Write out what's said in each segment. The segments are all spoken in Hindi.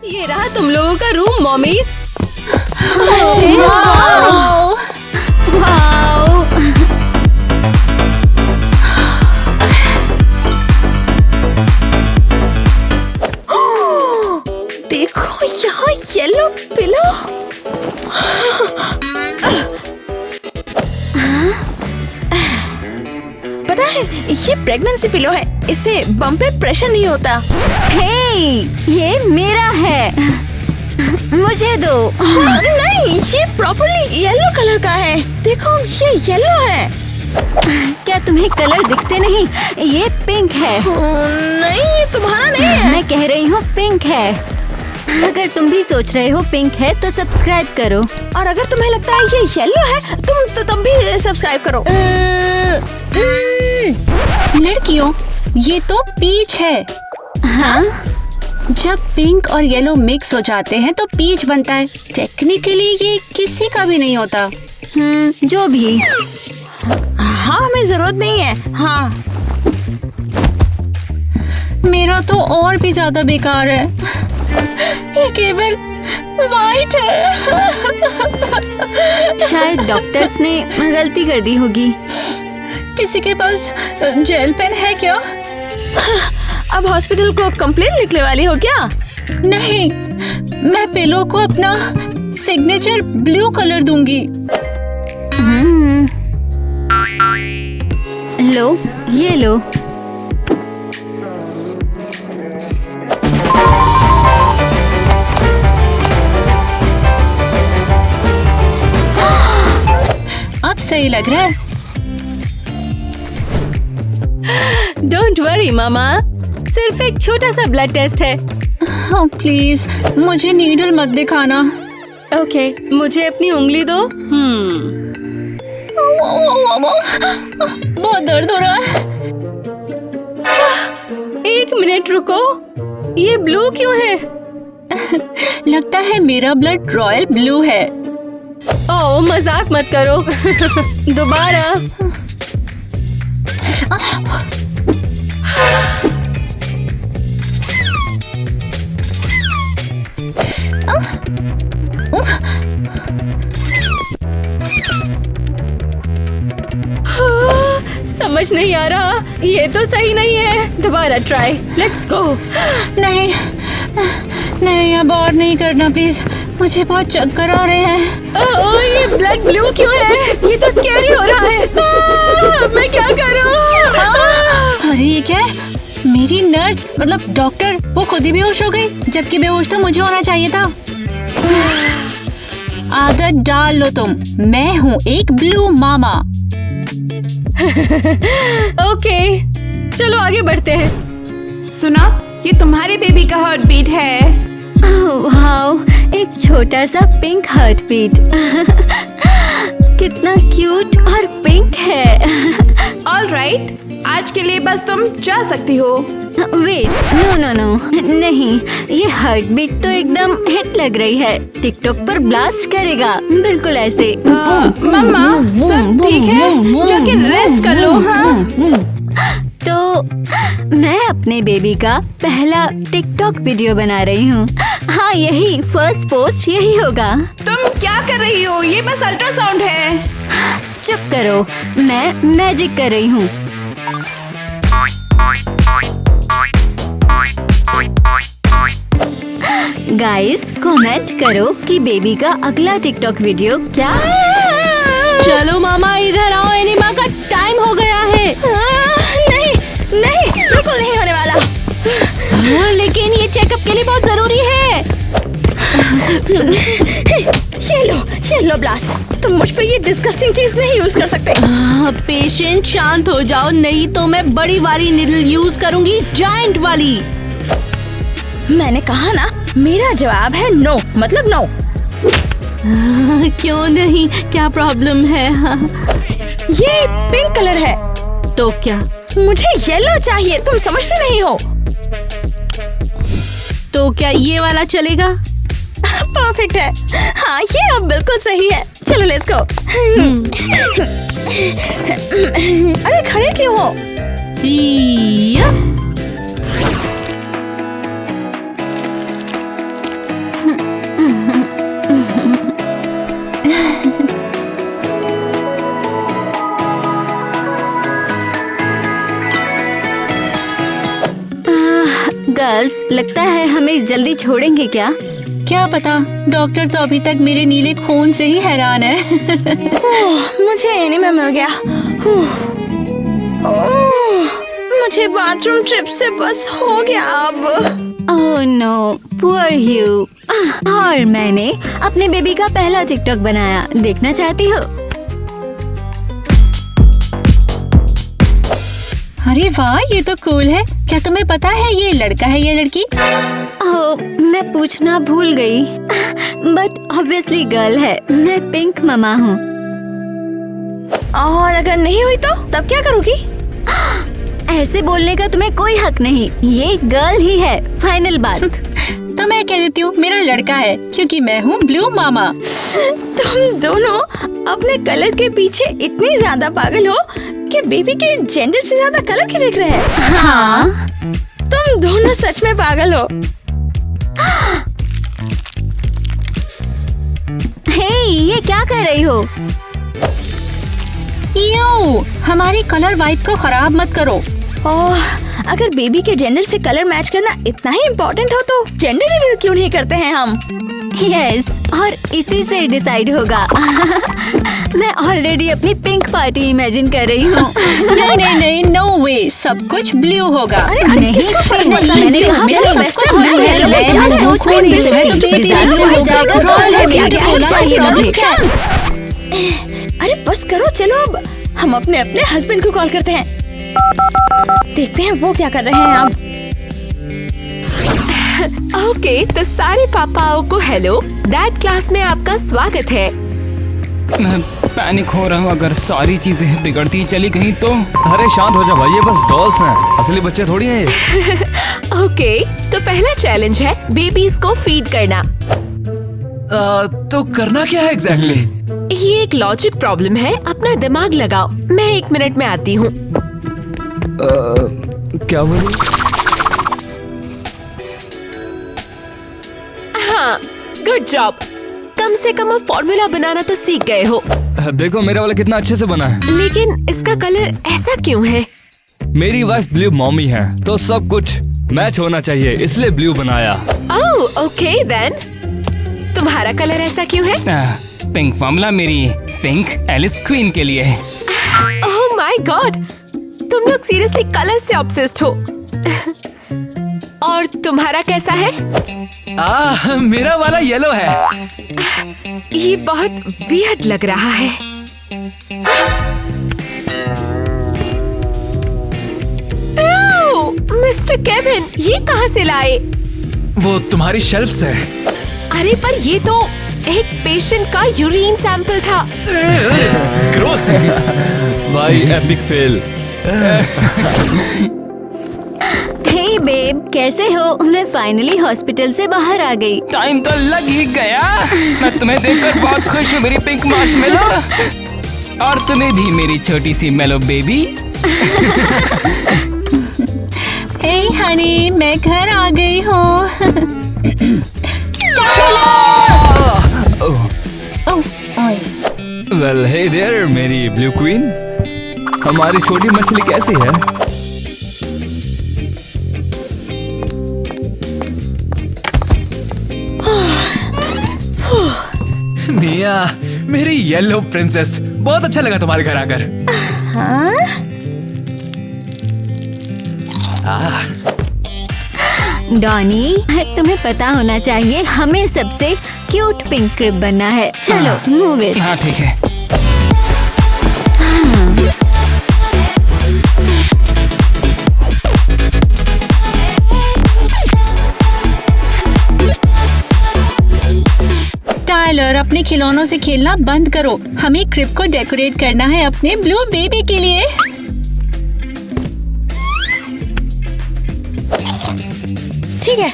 ये रहा तुम लोगों का रूम मॉमीज। वाओ! वाओ! देखो यहाँ येलो पिलो। पता है ये प्रेगनेंसी पिलो है, इससे बम पे प्रेशर नहीं होता। हे, ये मेरा है, मुझे दो। नहीं, ये प्रॉपर्ली येलो कलर का है। देखो ये येलो है। क्या तुम्हें कलर दिखते नहीं? ये पिंक है। नहीं, ये तुम्हारा नहीं है। मैं कह रही हूँ पिंक है। अगर तुम भी सोच रहे हो पिंक है तो सब्सक्राइब करो। और अगर तुम्हें लगता है ये येलो है, तुम तो तब भी सब्सक्राइब करो। लड़कियों, ये तो पीच है। हाँ? जब पिंक और येलो मिक्स हो जाते हैं तो पीच बनता है। टेक्निकली ये किसी का भी नहीं होता। जो भी। हाँ, हमें जरूरत नहीं है। हाँ, मेरा तो और भी ज्यादा बेकार है। ये केवल वाइट है। शायद डॉक्टर्स ने गलती कर दी होगी। किसी के पास जेल पेन है क्या? अब हॉस्पिटल को कंप्लेंट लिखने वाली हो क्या? नहीं, मैं पिलो को अपना सिग्नेचर ब्लू कलर दूंगी। लो, ये लो। अब सही लग रहा है। डोंट वरी मामा, सिर्फ एक छोटा सा ब्लड टेस्ट है। ओह प्लीज, मुझे नीडल मत दिखाना। ओके, मुझे अपनी उंगली दो। बहुत दर्द हो रहा है। एक मिनट रुको, ये ब्लू क्यों है? लगता है मेरा ब्लड रॉयल ब्लू है। ओह, मजाक मत करो। दोबारा। समझ नहीं आ रहा, ये तो सही नहीं है। दोबारा ट्राई, लेट्स गो। नहीं नहीं, अब और नहीं करना प्लीज, मुझे बहुत चक्कर आ रहे हैं। ओह, ये ब्लड ब्लू क्यों है? ये तो स्कैरी हो रहा है। मैं क्या करूं? अरे ये क्या है? मेरी नर्स मतलब डॉक्टर, वो खुद ही बेहोश हो गई, जबकि बेहोश तो मुझे होना चाहिए था। आदत डाल लो तुम, मैं हूँ एक ब्लू मामा। ओके, चलो आगे बढ़ते हैं। सुना, ये तुम्हारे बेबी का हार्ट बीट है। वाओ, एक छोटा सा पिंक हार्ट बीट। कितना क्यूट और पिंक है। ऑल राइट, आज के लिए बस तुम जा सकती हो। वेट, नो नो नो, नहीं, ये हार्ट बीट तो एकदम हिट लग रही है। टिकटॉक पर ब्लास्ट करेगा, बिल्कुल ऐसे। मम्मा, सब ठीक है, जाके रेस्ट कर लो। हाँ, तो मैं अपने बेबी का पहला टिकटॉक वीडियो बना रही हूँ। हाँ, यही फर्स्ट पोस्ट यही होगा। तुम क्या कर रही हो? ये बस अल्ट्रासाउंड है। चुप करो, मैं मैजिक कर रही हूँ। गाइस, कमेंट करो कि बेबी का अगला टिकटॉक वीडियो क्या। चलो मामा, इधर आओ, एनिमा का टाइम हो गया है। नहीं नहीं, बिल्कुल नहीं होने वाला। लेकिन ये चेकअप के लिए बहुत जरूरी है। ये लो ब्लास्ट, तुम मुझ पे ये डिस्गस्टिंग चीज नहीं यूज कर सकते। पेशेंट, शांत हो जाओ, नहीं तो मैं बड़ी वाली निडल यूज करूंगी, जायंट वाली। मैंने कहा ना, मेरा जवाब है नो, मतलब नो। क्यों नहीं, क्या प्रॉब्लम है? ये पिंक कलर है। तो क्या? मुझे येलो चाहिए, तुम समझते नहीं हो। तो क्या ये वाला चलेगा? परफेक्ट है। हाँ, ये अब बिल्कुल सही है। चलो लेट्स गो। अरे खड़े क्यों हो? गर्ल्स, लगता है हमें जल्दी छोड़ेंगे क्या? क्या पता, डॉक्टर तो अभी तक मेरे नीले खून से ही हैरान है। मुझे एनीमे मिल गया। मुझे बाथरूम ट्रिप से बस हो गया अब। ओह नो, पुअर ह्यू। और मैंने अपने बेबी का पहला टिकटॉक बनाया, देखना चाहती हो? अरे वाह, ये तो कूल है। क्या तुम्हें पता है ये लड़का है या लड़की? ओह, मैं पूछना भूल गई। बट ऑब्वियसली गर्ल है। मैं पिंक ममा हूँ। और अगर नहीं हुई तो तब क्या करोगी? ऐसे बोलने का तुम्हें कोई हक नहीं। ये गर्ल ही है, फाइनल बात। तो मैं कह देती हूँ मेरा लड़का है, क्योंकि मैं हूँ ब्लू मामा। तुम दोनों अपने कलर के पीछे इतनी ज्यादा पागल हो कि बेबी के जेंडर से ज्यादा कलर की फिक्र है। हाँ, तुम दोनों सच में पागल हो। हे, ये क्या कर रही हो? यो, हमारी कलर वाइब को खराब मत करो। ओह, अगर बेबी के जेंडर से कलर मैच करना इतना ही इम्पोर्टेंट हो तो जेंडर रिवील क्यों नहीं करते हैं हम? यस, और इसी से डिसाइड होगा। मैं ऑलरेडी अपनी पिंक पार्टी इमेजिन कर रही हूँ। नहीं नहीं नहीं, नो वे, सब कुछ ब्लू होगा। अरे नहीं, किसको फर्क पड़ता है? मैंने कहा मेरा सब वेस्टर्न कुछ ब्लू है, है, मैं मैं जानती हूँ, सोच भी नहीं कोई सकती। भी डिजास्टर हो जाएगा, कौन है ब्यूटीफुल चाहिए मुझे। अरे बस करो, चलो अब हम अपने अपने हस्बैंड को कॉल करते हैं। देखते हैं वो क्या कर रहे हैं अब। ओके, तो सारे पापाओं को हेलो। डैड क्लास में आपका स्वागत है। मैं पैनिक हो रहा हूँ, अगर सारी चीजें बिगड़ती चली गई तो। अरे शांत हो जा भाई, ये बस डॉल्स हैं, असली बच्चे थोड़ी हैं ये। ओके, तो पहला चैलेंज है बेबीज को फीड करना। तो करना क्या है एग्जैक्टली? ये एक लॉजिक प्रॉब्लम है, अपना दिमाग लगाओ। मैं 1 मिनट में आती हूँ। क्या बोली? हाँ, गुड जॉब। कम से कम अब फॉर्मूला बनाना तो सीख गए हो। देखो मेरा वाला कितना अच्छे से बना है। लेकिन इसका कलर ऐसा क्यों है? मेरी वाइफ ब्लू मॉमी है, तो सब कुछ मैच होना चाहिए, इसलिए ब्लू बनाया। ओह, ओके देन। तुम्हारा कलर ऐसा क्यों है? पिंक फॉर्मूला मेरी पिंक एलिस क्वीन के लिए है। ओह माय गॉड, तुम लोग सीरियसली कलर से ऑब्सेस्ड हो। और तुम्हारा कैसा है? मेरा वाला येलो है। ये बहुत वियर्ड लग रहा है। मिस्टर केविन, ये कहाँ से लाए? वो तुम्हारी शेल्फ से। अरे पर ये तो एक पेशेंट का यूरिन सैंपल था। ग्रोस। भाई एपिक फेल। हे बेब, कैसे हो? मैं फाइनली हॉस्पिटल से बाहर आ गई। टाइम तो लग ही गया। मैं तुम्हें देखकर बहुत खुश हूँ मेरी पिंक मार्शमेलो, और तुम्हें भी मेरी छोटी सी मेलो बेबी। हे हनी, मैं घर आ गई हूँ। वेल हे देयर मेरी ब्लू क्वीन, हमारी छोटी मछली कैसी है? निया, मेरी येलो प्रिंसेस, बहुत अच्छा लगा तुम्हारे घर आकर। डॉनी, तुम्हें पता होना चाहिए हमें सबसे क्यूट पिंक क्रिब बनना है। चलो मूव इट। हाँ ठीक है। टायलर, अपने खिलौनों से खेलना बंद करो। हमें क्रिब को डेकोरेट करना है अपने ब्लू बेबी के लिए। ठीक है,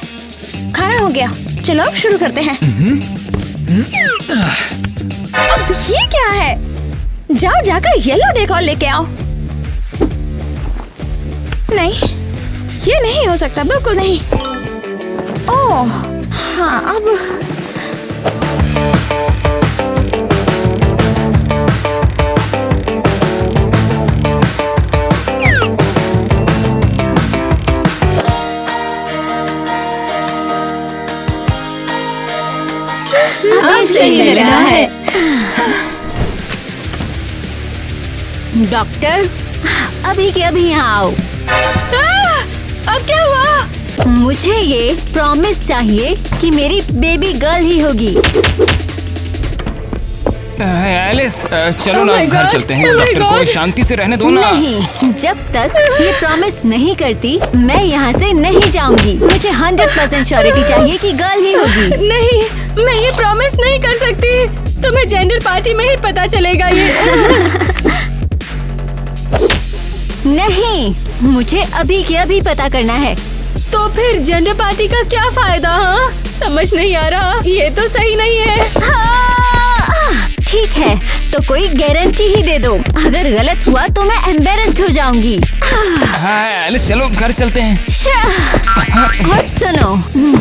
खाना हो गया, चलो अब शुरू करते हैं। अब ये क्या है? जाओ जाकर येलो डेकोर लेके आओ। नहीं, ये नहीं हो सकता, बिल्कुल नहीं। ओह हाँ, अब अब सही लग रहा है। डॉक्टर, अभी के अभी यहाँ आओ। अब क्या हुआ? मुझे ये प्रॉमिस चाहिए कि मेरी बेबी गर्ल ही होगी। एलिस, चलो ना घर चलते हैं। डॉक्टर को शांति से रहने दो ना। नहीं, जब तक ये प्रॉमिस नहीं करती मैं यहाँ से नहीं जाऊंगी। मुझे 100% श्योरिटी चाहिए कि गर्ल ही होगी। नहीं, मैं ये प्रॉमिस नहीं कर सकती। तुम्हें जेंडर पार्टी में ही पता चलेगा ये। नहीं, मुझे अभी के अभी पता करना है। तो फिर जेंडर पार्टी का क्या फायदा? हाँ, समझ नहीं आ रहा। ये तो सही नहीं है। ठीक है, तो कोई गारंटी ही दे दो। अगर गलत हुआ तो मैं एम्बेरस्ड हो जाऊंगी। हाँ एलिस, चलो घर चलते हैं। और सुनो,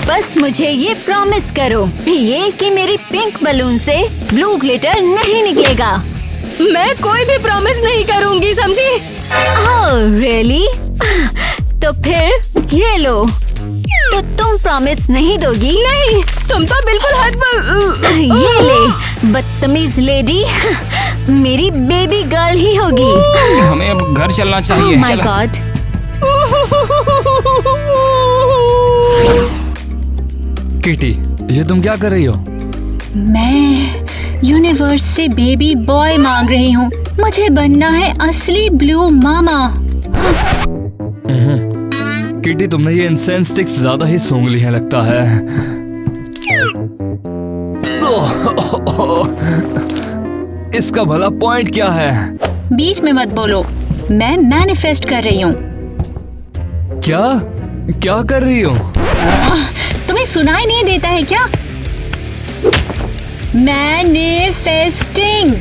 बस मुझे ये प्रॉमिस करो ये कि मेरी पिंक बलून से ब्लू ग्लिटर नहीं निकलेगा। मैं कोई भी प्रॉमिस नहीं करूंगी, समझी? Oh really? तो फिर ये लो। तो तुम प्रॉमिस नहीं दोगी? नहीं, तुम तो बिल्कुल हद पर। ये ले बदतमीज लेडी, मेरी बेबी गर्ल ही होगी। हमें अब घर चलना चाहिए। My God. किटी, ये तुम क्या कर रही हो? मैं यूनिवर्स से बेबी बॉय मांग रही हूँ। मुझे बनना है असली ब्लू मामा। किटी, तुमने ये इंसेंस स्टिक्स ज्यादा ही सूंघ ली है लगता है। इसका भला पॉइंट क्या है? बीच में मत बोलो, मैं मैनिफेस्ट कर रही हूँ। क्या क्या कर रही हो? तुम्हें सुनाई नहीं देता है क्या? मैनिफेस्टिंग।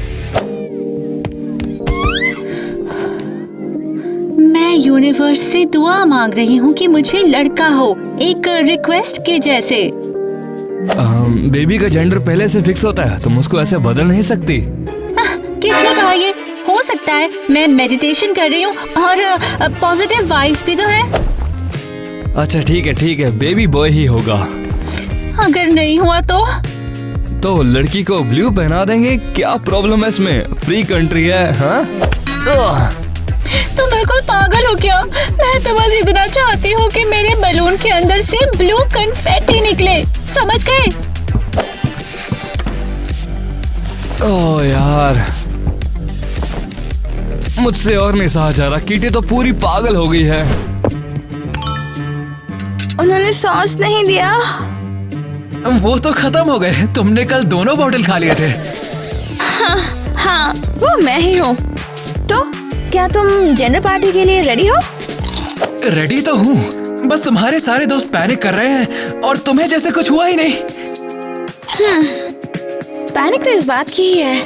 मैं यूनिवर्स से दुआ मांग रही हूँ कि मुझे लड़का हो, एक रिक्वेस्ट के जैसे। बेबी का जेंडर पहले से फिक्स होता है, तुम उसको ऐसे बदल नहीं सकती। किसने कहा ये? हो सकता है, मैं मेडिटेशन कर रही हूँ और पॉजिटिव वाइब्स भी तो है। अच्छा ठीक है, बेबी बॉय ही होगा। अगर नहीं हुआ तो लड़की को ब्लू पहना देंगे। क्या प्रॉब्लम है इसमें? फ्री कंट्री है। हाँ? तुम बिल्कुल पागल हो क्या? मैं तो बस इतना चाहती हूँ कि मेरे बलून के अंदर से ब्लू कन्फेटी निकले, समझ गए? ओह यार, मुझसे और नहीं सहा जा रहा। किटी तो पूरी पागल हो गई है। उन्होंने सॉस नहीं दिया। वो तो खत्म हो गए। तुमने कल दोनों बॉटल खा लिए थे। हाँ, वो मैं ही हूँ। तो क्या तुम जेंडर पार्टी के लिए रेडी हो? रेडी तो हूँ, बस तुम्हारे सारे दोस्त पैनिक कर रहे हैं और तुम्हें जैसे कुछ हुआ ही नहीं। पैनिक तो इस बात की ही है।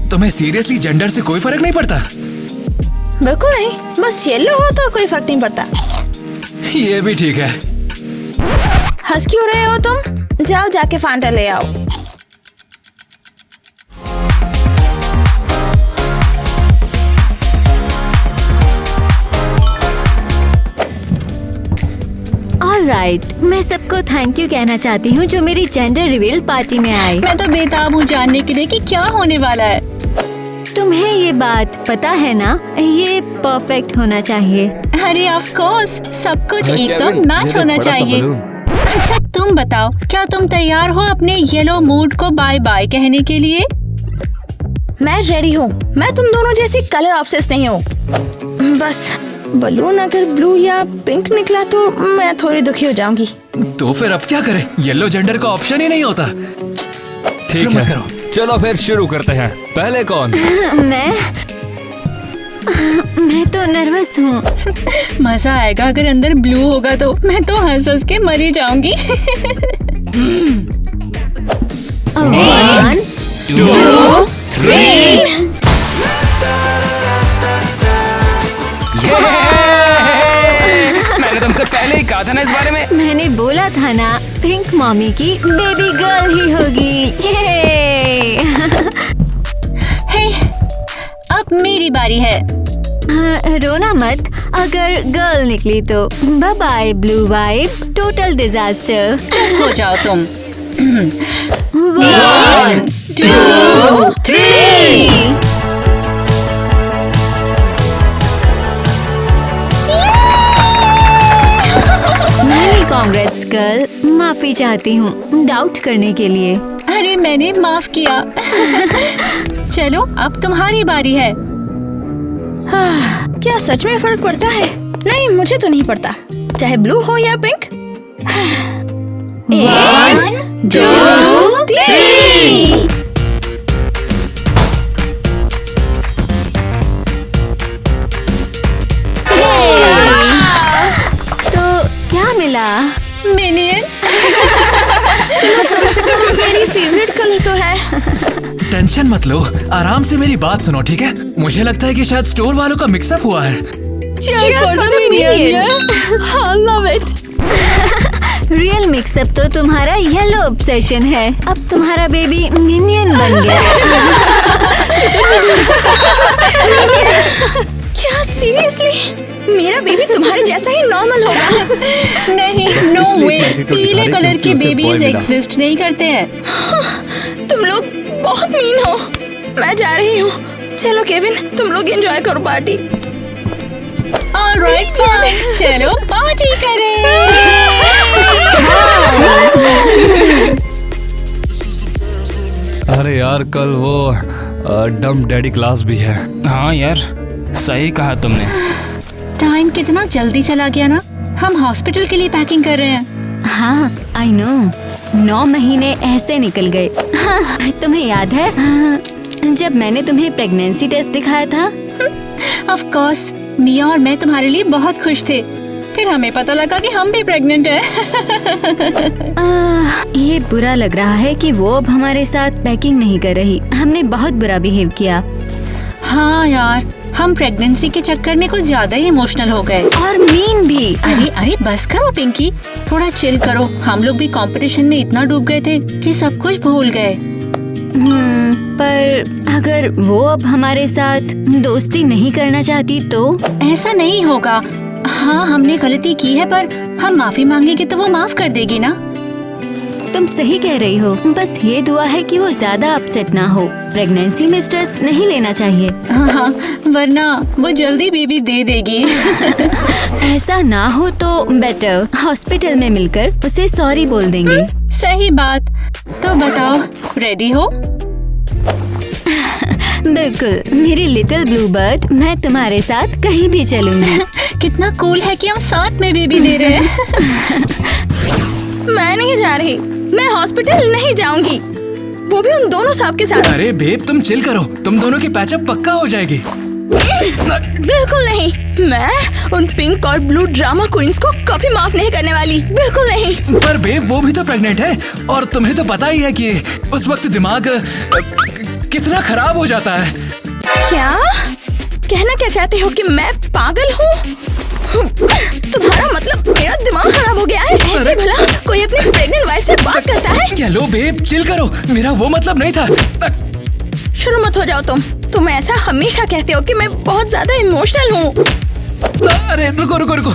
तुम्हें सीरियसली जेंडर से कोई फर्क नहीं पड़ता? बिल्कुल नहीं, बस येलो हो तो कोई फर्क नहीं पड़ता। ये भी ठीक है। हंस क्यों रहे हो तुम? जाओ जाके फांटा ले आओ। ऑलराइट, मैं सबको थैंक यू कहना चाहती हूँ जो मेरी जेंडर रिवील पार्टी में आए। मैं तो बेताब हूँ जानने के लिए कि क्या होने वाला है। तुम्हें ये बात पता है ना, ये परफेक्ट होना चाहिए। अरे ऑफ कोर्स, सब कुछ एकदम केविन, मैच ये होना बड़ा सा चाहिए। बलून। अच्छा तुम बताओ, क्या तुम तैयार हो अपने येलो मूड को बाय बाय कहने के लिए? मैं रेडी हूँ। मैं तुम दोनों जैसी कलर ऑब्सेस्ड नहीं हूँ। बस बलून अगर ब्लू या पिंक निकला तो मैं थोड़ी दुखी हो जाऊंगी। तो फिर अब क्या करें? येलो जेंडर का ऑप्शन ही नहीं होता। ठीक मत है, करो। चलो फिर शुरू करते हैं। पहले कौन? मैं तो नर्वस हूँ। मजा आएगा अगर अंदर ब्लू होगा तो। मैं तो हंस हंस के मरी जाऊंगी। 1 2 3। मैंने तुमसे पहले ही कहा था ना इस बारे में। मैंने बोला था ना, पिंक मॉमी की बेबी गर्ल ही होगी। हे, अब मेरी बारी है। रोना मत, अगर गर्ल निकली तो bye bye blue vibe, total disaster. चुप हो जाओ तुम। 1, 2, 3। कांग्रेट्स गर्ल, माफी चाहती हूँ डाउट करने के लिए। अरे मैंने माफ किया। चलो अब तुम्हारी बारी है। क्या सच में फर्क पड़ता है? नहीं, मुझे तो नहीं पड़ता, चाहे ब्लू हो या पिंक। 1, 2, 3। तो क्या मिला? मिनियन। चलो कम से कम मेरी फेवरेट कलर तो है। टेंशन मत लो, आराम से मेरी बात सुनो, ठीक है? मुझे लगता है कि शायद स्टोर वालों का मिक्सअप हुआ है। Cheers for the minion. I love it. Real mix up तो तुम्हारा येलो ऑब्सेशन है। अब तुम्हारा बेबी मिनियन बन गया। क्या सीरियसली? मेरा बेबी तुम्हारे जैसा ही नॉर्मल होगा? नहीं, नो वे। पीले कलर के बेबीज एग्जिस्ट नहीं करते हैं। तुम लोग बहुत मीन हो। मैं जा रही हूँ। चलो केविन, तुम लोग एंजॉय करो पार्टी। ऑलराइट फाइन, चलो पार्टी करें। अरे यार, कल वो डम्प डैडी क्लास भी है। हाँ यार, सही कहा तुमने। टाइम कितना जल्दी चला गया ना। हम हॉस्पिटल के लिए पैकिंग कर रहे हैं। हाँ, आई नो। 9 महीने ऐसे निकल गए। हाँ, तुम्हें याद है जब मैंने तुम्हें प्रेगनेंसी टेस्ट दिखाया था? ऑफ कोर्स, मिया और मैं तुम्हारे लिए बहुत खुश थे। फिर हमें पता लगा कि हम भी प्रेग्नेंट हैं। ये बुरा लग रहा है कि वो अब हमारे साथ पैकिंग नहीं कर रही। हमने बहुत बुरा बिहेव किया। हाँ यार, हम प्रेगनेंसी के चक्कर में कुछ ज्यादा ही इमोशनल हो गए। और मीन भी। अरे अरे बस करो पिंकी, थोड़ा चिल करो। हम लोग भी कंपटीशन में इतना डूब गए थे कि सब कुछ भूल गए। पर अगर वो अब हमारे साथ दोस्ती नहीं करना चाहती तो? ऐसा नहीं होगा। हाँ, हमने गलती की है, पर हम माफी मांगेंगे तो वो माफ कर देगी ना। तुम सही कह रही हो। बस ये दुआ है कि वो ज्यादा अपसेट ना हो। प्रेगनेंसी में स्ट्रेस नहीं लेना चाहिए। हाँ, वरना वो जल्दी बेबी दे देगी। ऐसा ना हो तो बेटर हॉस्पिटल में मिलकर उसे सॉरी बोल देंगे। सही बात। तो बताओ, रेडी हो? बिल्कुल मेरी लिटिल ब्लू बर्ड, मैं तुम्हारे साथ कहीं भी चलूंगी। कितना कूल है कि हम साथ में बेबी दे रहे हैं। मैं नहीं जा रही। मैं हॉस्पिटल नहीं जाऊंगी, वो भी उन दोनों साहब के साथ। अरे बेब, तुम चिल करो, तुम दोनों की पैचअप पक्का हो जाएगी। बिल्कुल नहीं। मैं उन पिंक और ब्लू ड्रामा क्वींस को कभी माफ नहीं करने वाली। बिल्कुल नहीं। पर बेब, वो भी तो प्रेग्नेंट है और तुम्हें तो पता ही है कि उस वक्त दिमाग कितना खराब हो जाता है। क्या कहना क्या चाहते हो कि मैं पागल हूँ? तुम्हारा मतलब मेरा दिमाग खराब हो गया है? ऐसे भला कोई अपनी प्रेग्नेंट वाइफ से बात करता है? हेलो बेब, चिल करो, मेरा वो मतलब नहीं था। शुरू मत हो जाओ तुम ऐसा हमेशा कहते हो कि मैं बहुत ज्यादा इमोशनल हूँ। अरे रुको रुको रुको,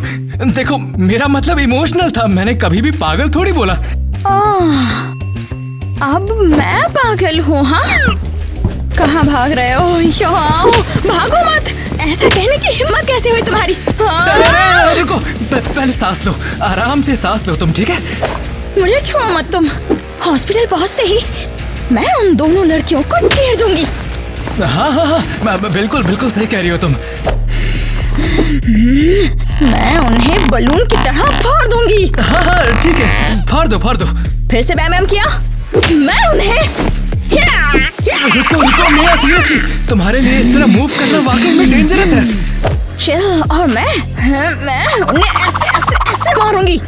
देखो मेरा मतलब इमोशनल था, मैंने कभी भी पागल थोड़ी बोला। अब मैं पागल हूँ? हाँ, कहाँ भाग रहे हो? यहाँ भागो मत। ऐसा कहने की हिम्मत कैसे हुई तुम्हारी? अरे रुको, पहले सांस लो, आराम से सांस लो तुम, ठीक है? मुझे छुओ मत तुम। हॉस्पिटल पहुँचते ही मैं उन दोनों लड़कियों को चीर दूंगी। हाँ हाँ हाँ, बिल्कुल बिल्कुल सही कह रही हो तुम। मैं उन्हें बलून की तरह फोड़ दूंगी। हाँ हाँ ठीक है, फाड़ दो फाड़ दो। फिर से बैम किया? मैं उन्हें रुको रुको मिया, सीरियसली तुम्हारे लिए इस तरह मूव करना वाकई में डेंजरस है। चिल, और मैं उन्हें ऐसे ऐसे ऐसे मारूंगी।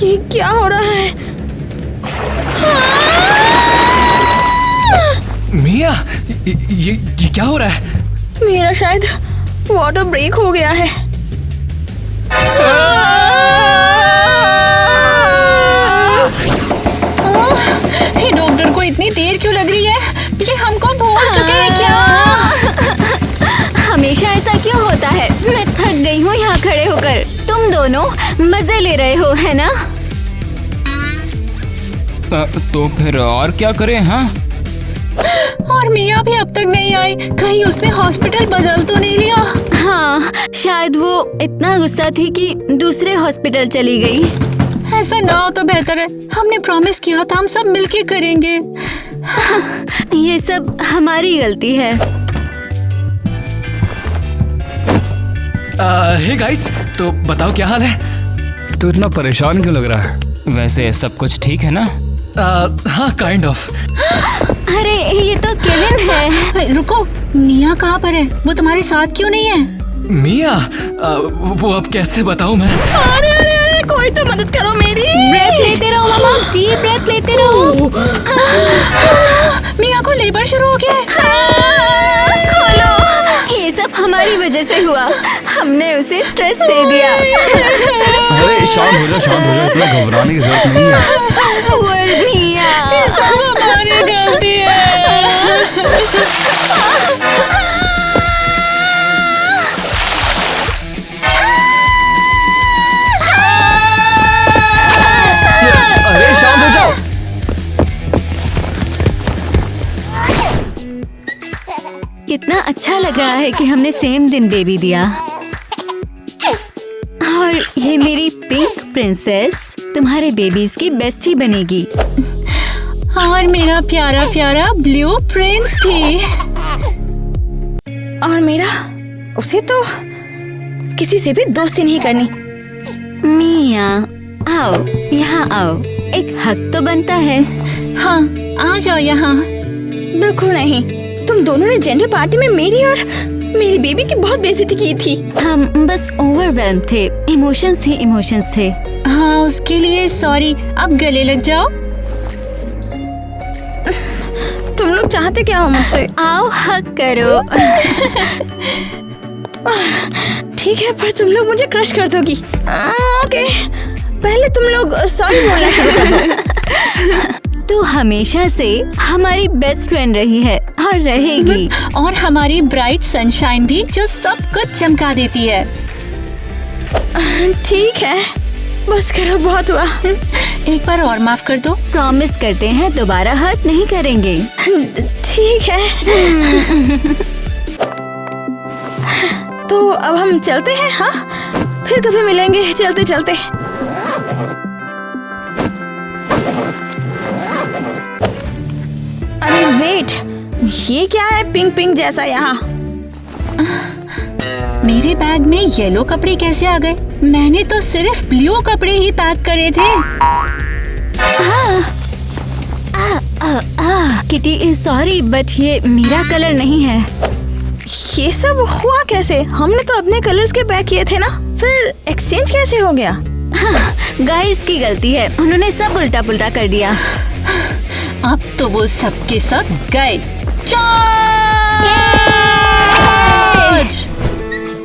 ये क्या हो रहा है? मिया, ये क्या हो रहा है? मेरा शायद वाटर ब्रेक हो गया है। हे डॉक्टर को इतनी देर क्यों लग रही है? ये हमको भूल चुके हैं क्या? हमेशा ऐसा क्यों होता है? मैं थक गई हूँ यहाँ खड़े होकर। तुम दोनों मजे ले रहे हो, है ना? तो फिर और क्या करें? हाँ, और मिया भी अब तक नहीं आई। कहीं उसने हॉस्पिटल बदल तो नहीं लिया? हाँ, शायद वो इतना गुस्सा थी कि दूसरे हॉस्पिटल चली गई। ऐसा ना हो तो बेहतर है। हमने प्रॉमिस किया था हम सब मिलके करेंगे। ये सब हमारी गलती है। हे गाइस, तो बताओ क्या हाल है? तू इतना परेशान क्यों लग रहा है? वैसे सब कुछ ठीक है ना? हाँ, काइंड ऑफ। अरे ये तो केविन है। रुको, मिया कहाँ पर है? वो तुम्हारे साथ क्यों नहीं है? मिया, वो अब कैसे बताऊं मैं? अरे अरे अरे, कोई तो मदद करो मेरी। ब्रेथ लेते रहो मामा, डीप ब्रेथ लेते रहो। मिया को लेबर शुरू हो गया है। खोलो, ये सब हमारी वजह से हुआ। हमने उसे स्ट्रेस दे दिया। अरे शांत हो जाओ, इतना घबराने की जरूरत नहीं है। वर्निया, सब हमारी गलती है। अरे शांत हो जाओ। कितना अच्छा लग रहा है कि हमने सेम दिन बेबी दिया। और ये मेरी पिंक प्रिंसेस तुम्हारे बेबीज की बेस्टी बनेगी। और मेरा प्यारा प्यारा ब्लू प्रिंस भी। और मेरा, उसे तो किसी से भी दोस्ती नहीं करनी। मिया, आओ, यहाँ आओ, एक हक तो बनता है। हाँ, आ जाओ यहाँ। बिल्कुल नहीं, तुम दोनों ने जेंडर पार्टी में मेरी और मेरी बेबी की बहुत बेइज्जती की थी। हम बस ओवरवेल्म थे, इमोशंस थे। हाँ, उसके लिए सॉरी। अब गले लग जाओ। तुम लोग चाहते क्या हो मुझसे? आओ हक करो। ठीक है, पर तुम लोग मुझे क्रश कर दोगी। ओके, पहले तुम लोग सॉरी बोलना शुरू कर दो। तू हमेशा से हमारी बेस्ट फ्रेंड रही है और रहेगी। और हमारी ब्राइट सनशाइन भी, जो सब कुछ चमका देती है। ठीक है, बस करो, बहुत हुआ। एक बार और माफ कर दो। प्रॉमिस करते हैं दोबारा हर्ट नहीं करेंगे। ठीक है। तो अब हम चलते हैं। हाँ, फिर कभी मिलेंगे चलते चलते। अरे वेट, ये क्या है पिंक पिंक जैसा यहाँ? मेरे बैग में येलो कपड़े कैसे आ गए? मैंने तो सिर्फ ब्लू कपड़े ही पैक करे थे। किटी सॉरी, बट ये मेरा कलर नहीं है। ये सब हुआ कैसे? हमने तो अपने कलर्स के पैक किए थे ना, फिर एक्सचेंज कैसे हो गया? गाइस की गलती है, उन्होंने सब उल्टा पुल्टा कर दिया। अब तो वो सबके सब गए।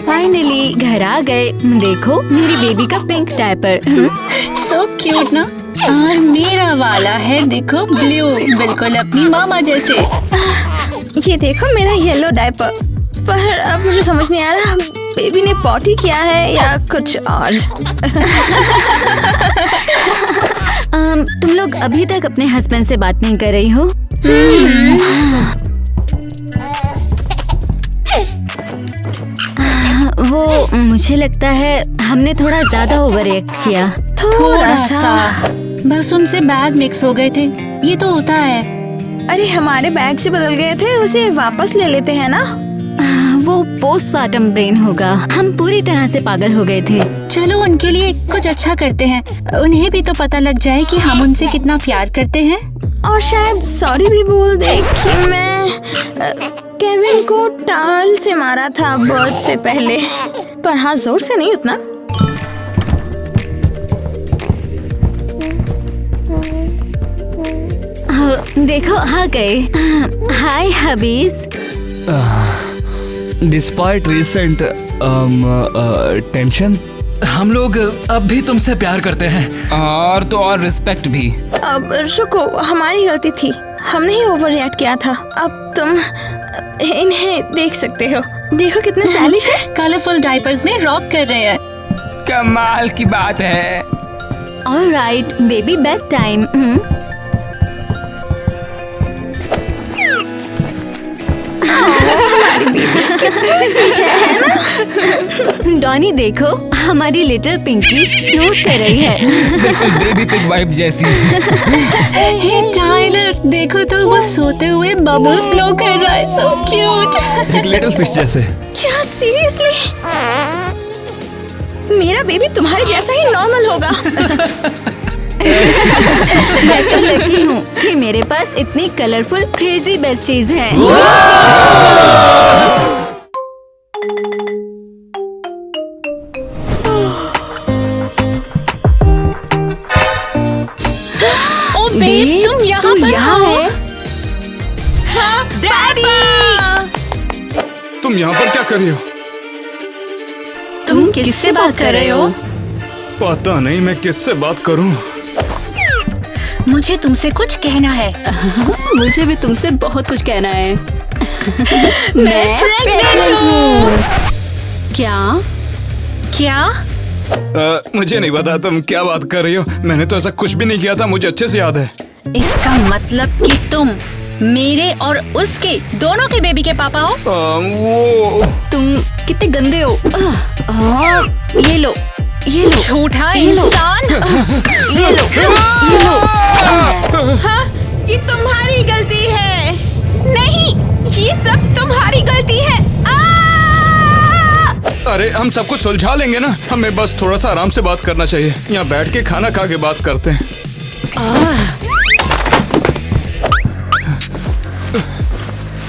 फाइनली घर आ गए। देखो मेरी बेबी का पिंक डायपर। सो क्यूट ना। और मेरा वाला है देखो ब्लू, बिल्कुल अपनी मामा जैसे। ये देखो मेरा येलो डायपर। पर अब मुझे समझ नहीं आ रहा, बेबी ने पॉटी किया है या कुछ और। तुम लोग अभी तक अपने हस्बैंड से बात नहीं कर रही हो? वो मुझे लगता है हमने थोड़ा ज्यादा ओवर रिएक्ट किया। थोड़ा सा, बस उनसे बैग मिक्स हो गए थे। ये तो होता है। अरे हमारे बैग से बदल गए थे, उसे वापस ले लेते हैं ना। वो पोस्टमार्टम ब्रेन होगा। हम पूरी तरह से पागल हो गए थे। चलो उनके लिए कुछ अच्छा करते हैं, उन्हें भी तो पता लग जाए कि हम उनसे कितना प्यार करते हैं। और शायद सॉरी भी बोल दे कि मैं केविन को टाल से मारा था बर्थ से पहले, पर हाँ जोर से नहीं उतना। देखो आ गए। हाय हबीज। डिस्पाइट रिसेंट टेंशन, हम लोग अब भी तुमसे प्यार करते हैं। और तो और रिस्पेक्ट भी। अब रुको, हमारी गलती थी, हमने ही ओवर रिएक्ट किया था। अब तुम इन्हें देख सकते हो, देखो कितने स्टाइलिश है। कलरफुल डायपर्स में रॉक कर रहे हैं। कमाल की बात है। Alright baby, bed time. Donny देखो, हमारी लिटिल पिंकी स्नोट कर रही है। बिल्कुल बेबी पिग वाइब जैसी। हे टाइलर, देखो तो वो सोते हुए बबल्स ब्लो कर रहा है। So cute. एक लिटिल फिश जैसे। क्या सीरियसली? मेरा बेबी तुम्हारे जैसा ही नॉर्मल होगा। मैं तो लकी हूँ कि मेरे पास इतनी कलरफुल क्रेजी बेस्टीज हैं। ओ बेब, तुम यहाँ पर हो? तुम यहाँ पर क्या कर रही हो? तुम किससे बात कर रहे हो? पता नहीं मैं किससे बात करूं। मुझे तुमसे कुछ कहना है। मुझे भी तुमसे बहुत कुछ कहना है। मैं प्रेग्नेंट हूँ। क्या? क्या? मुझे नहीं पता तुम क्या बात कर रही हो। मैंने तो ऐसा कुछ भी नहीं किया था, मुझे अच्छे से याद है। इसका मतलब कि तुम मेरे और उसके दोनों के बेबी के पापा हो? वो तुम कितने गंदे हो। ये लो, ये लो। झूठा इंसान। ये लो, ये लो। हाँ, ये तुम्हारी गलती है। नहीं, ये सब तुम्हारी गलती है। अरे हम सब कुछ सुलझा लेंगे ना। हमें बस थोड़ा सा आराम से बात करना चाहिए। यहाँ बैठ के खाना खा के बात करते हैं।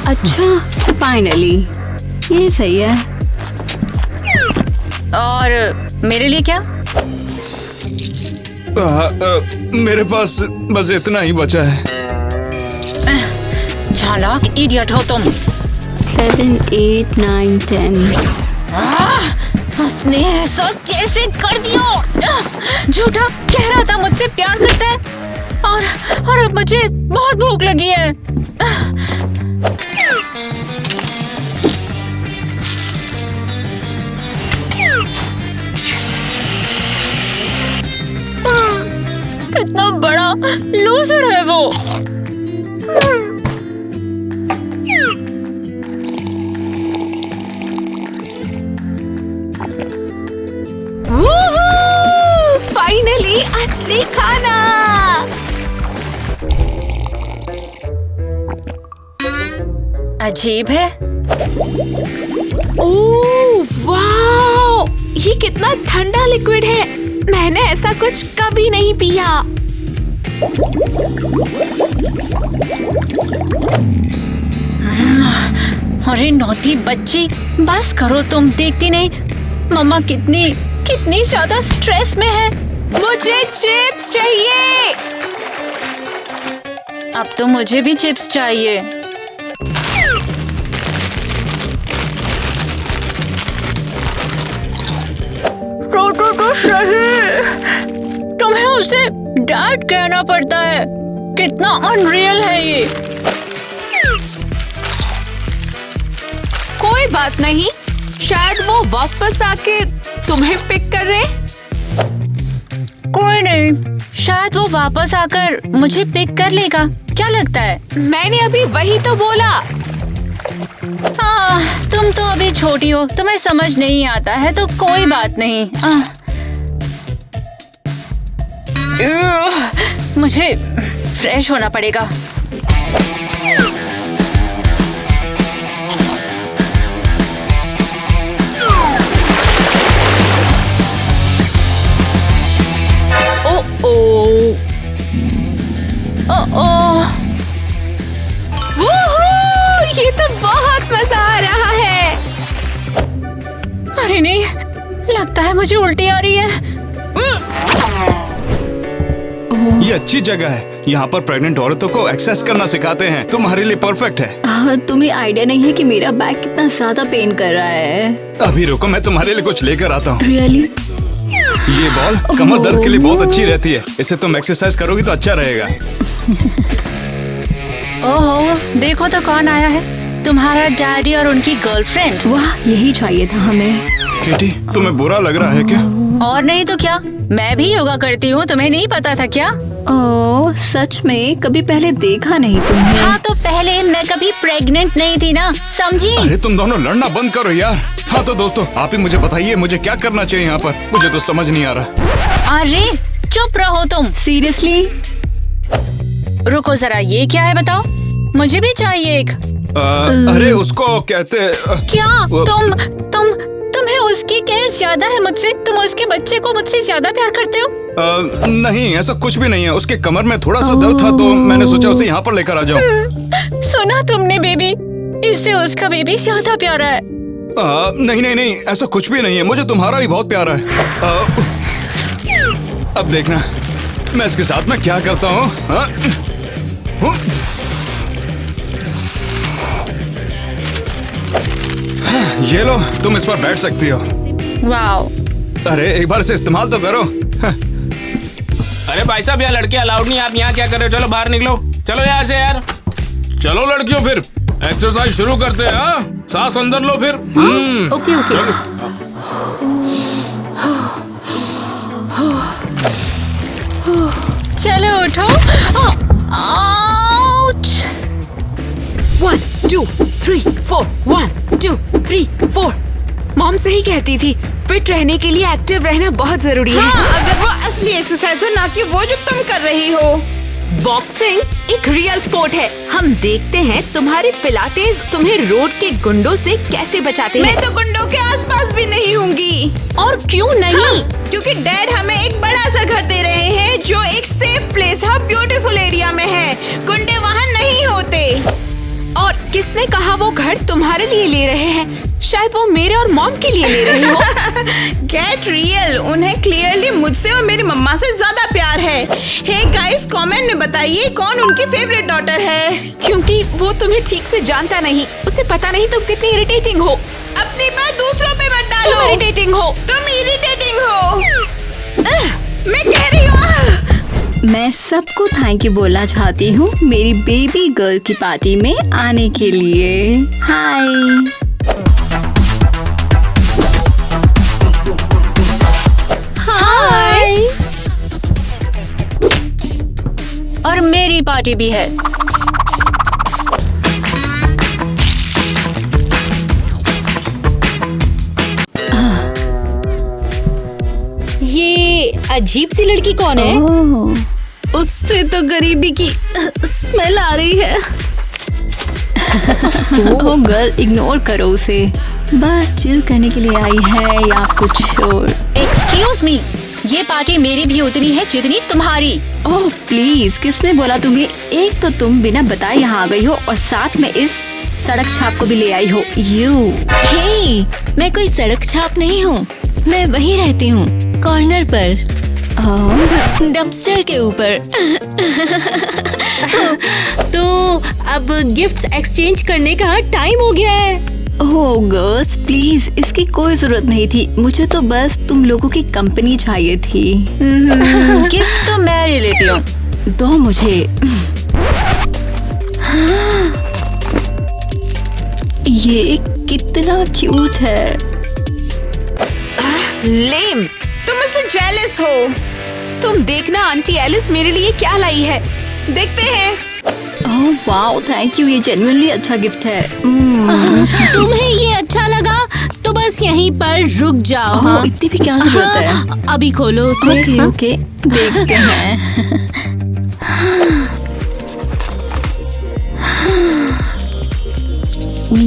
अच्छा, फाइनली ये सही है। और मेरे लिए क्या? मेरे पास बस इतना ही बचा है। चालाक इडियट हो तुम। 7, 8, 9, 10। उसने ऐसा कैसे कर दिया? झूठा कह रहा था मुझसे प्यार करता है, और अब मुझे बहुत भूख लगी है। कितना बड़ा लूजर है वो। फाइनली असली खाना। अजीब है। ओह वाओ, ये कितना ठंडा लिक्विड है। मैंने ऐसा कुछ कभी नहीं पिया। अरे नॉटी बच्ची, बस करो तुम। देखती नहीं मम्मा कितनी ज्यादा स्ट्रेस में है। मुझे चिप्स चाहिए। अब तो मुझे भी चिप्स चाहिए। तो सही। तुम्हें उसे डैड कहना पड़ता है। कितना अनरियल है ये। कोई बात नहीं, शायद वो वापस आके तुम्हें पिक कर रहे। कोई नहीं, शायद वो वापस आकर मुझे पिक कर लेगा। क्या लगता है? मैंने अभी वही तो बोला। तुम तो अभी छोटी हो, तुम्हें समझ नहीं आता है, तो कोई बात नहीं। मुझे फ्रेश होना पड़ेगा। ये तो बहुत मजा आ रहा है। अरे नहीं, लगता है मुझे उल्टी आ रही है। ये अच्छी जगह है। यहाँ पर प्रेग्नेंट औरतों को एक्सरसाइज करना सिखाते हैं। तुम्हारे लिए परफेक्ट है। तुम्हें आइडिया नहीं है कि मेरा बैक कितना ज्यादा पेन कर रहा है। अभी रुको, मैं तुम्हारे लिए कुछ लेकर आता हूँ। रियली? ये बॉल कमर दर्द के लिए बहुत अच्छी रहती है। इसे तुम एक्सरसाइज करोगी तो अच्छा रहेगा। ओहो, देखो तो कौन आया है। तुम्हारा डैडी और उनकी गर्लफ्रेंड। वाह, यही चाहिए था हमें। किटी, तुम्हें बुरा लग रहा है क्या? और नहीं तो क्या, मैं भी योगा करती हूँ, तुम्हें नहीं पता था क्या? ओह सच में? कभी पहले देखा नहीं तुम्हें। हाँ तो पहले मैं कभी प्रेग्नेंट नहीं थी ना, समझी? अरे तुम दोनों लड़ना बंद करो यार। हाँ तो दोस्तों, आप ही मुझे बताइए मुझे क्या करना चाहिए यहाँ पर, मुझे तो समझ नहीं आ रहा। अरे चुप रहो तुम। सीरियसली? रुको जरा, ये क्या है बताओ? मुझे भी चाहिए एक। अरे उसको कहते क्या? तुम्हें उसकी केयर ज्यादा है मुझसे? तुम उसके बच्चे को मुझसे ज्यादा प्यार करते हो? नहीं, ऐसा कुछ भी नहीं है। उसके कमर में थोड़ा सा दर्द था तो मैंने सोचा उसे यहाँ पर लेकर आ जाऊँ। सुना तुमने बेबी? इससे उसका बेबी ज्यादा प्यारा है। नहीं, ऐसा कुछ भी नहीं है। मुझे तुम्हारा भी बहुत प्यारा है। अब देखना मैं इसके साथ में क्या करता हूँ। ये लो, तुम इस पर बैठ सकती हो। वाओ। अरे एक बार इसे इस्तेमाल तो करो। अरे भाई साहब, यहाँ लड़के अलाउड नहीं, आप यहाँ क्या कर रहे हो? चलो बाहर निकलो, चलो यहाँ से यार। चलो लड़कियों, फिर एक्सरसाइज शुरू करते हैं। हाँ, सांस अंदर लो फिर। ओके। चलो उठो। आउच। 1 2 3 4 1 2 3 4। मॉम सही कहती थी, फिट रहने के लिए एक्टिव रहना बहुत जरूरी है। हाँ, अगर वो असली एक्सरसाइज हो, ना कि वो जो तुम कर रही हो। बॉक्सिंग एक रियल स्पोर्ट है। हम देखते हैं तुम्हारे पिलाटेस तुम्हें रोड के गुंडों से कैसे बचाते हैं। मैं तो गुंडों के आसपास भी नहीं होंगी। और क्यों नहीं? हाँ, क्योंकि डैड हमें एक बड़ा सा घर दे रहे हैं जो एक सेफ प्लेस है, ब्यूटीफुल एरिया में है। गुंडे वहाँ नहीं होते। और किसने कहा वो घर तुम्हारे लिए ले रहे हैं? शायद वो मेरे और मॉम के लिए ले रहे हो। गेट रियल, उन्हें क्लियरली मुझसे और मेरी मम्मा से ज्यादा प्यार है। हे गाइस, कमेंट में बताइए कौन उनकी फेवरेट डॉटर है। क्योंकि वो तुम्हें ठीक से जानता नहीं, उसे पता नहीं तुम कितनी इरिटेटिंग हो। अपनी बात दूसरों पे मत डालो। तुम इरिटेटिंग हो। तुम इरिटेटिंग हो। मैं कह रही हूँ। मैं सबको थैंक यू बोलना चाहती हूँ मेरी बेबी गर्ल की पार्टी में आने के लिए। हाय। हाय। और मेरी पार्टी भी है। ये अजीब सी लड़की कौन है? उससे तो गरीबी की स्मेल आ रही है। ओ गर्ल, इग्नोर करो उसे। बस चिल करने के लिए आई है या कुछ और। एक्सक्यूज मी, ये पार्टी मेरी भी उतनी है जितनी तुम्हारी। ओह प्लीज, किसने बोला तुम्हें? एक तो तुम बिना बताए यहाँ आ गई हो और साथ में इस सड़क छाप को भी ले आई हो। हे, मैं कोई सड़क छाप नहीं हूँ, मैं वहीं रहती हूँ, कॉर्नर पर, डंपस्टर के ऊपर। तो अब गिफ्ट्स एक्सचेंज करने का टाइम हो गया है। ओह गर्ल्स प्लीज, इसकी कोई जरूरत नहीं थी। मुझे तो बस तुम लोगों की कंपनी चाहिए थी। गिफ्ट तो मैं ले लेती हूँ। दो मुझे। ये कितना क्यूट है। लेम, तुम मुझसे जेलस हो। तुम देखना आंटी एलिस मेरे लिए क्या लाई है। देखते हैं। ओह वाओ, थैंक यू, ये जेन्युइनली अच्छा गिफ्ट है। तुम्हें ये अच्छा लगा तो बस यहीं पर रुक जाओ। हाँ, इतनी भी क्या जरूरत है? अभी खोलो उसे। ओके ओके, देखते हैं।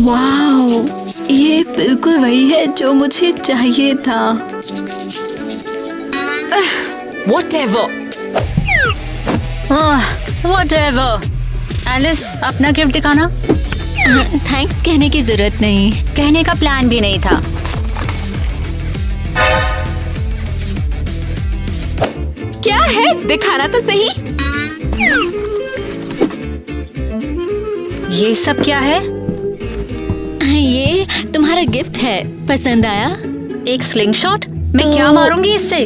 वाओ, ये बिल्कुल वही है जो मुझे चाहिए था। Whatever. Whatever. एलिस, अपना गिफ्ट दिखाना। थैंक्स कहने की जरूरत नहीं, कहने का प्लान भी नहीं था। क्या है? दिखाना तो सही। ये सब क्या है? ये तुम्हारा गिफ्ट है, पसंद आया? एक स्लिंग शॉट? मैं क्या मारूंगी इससे?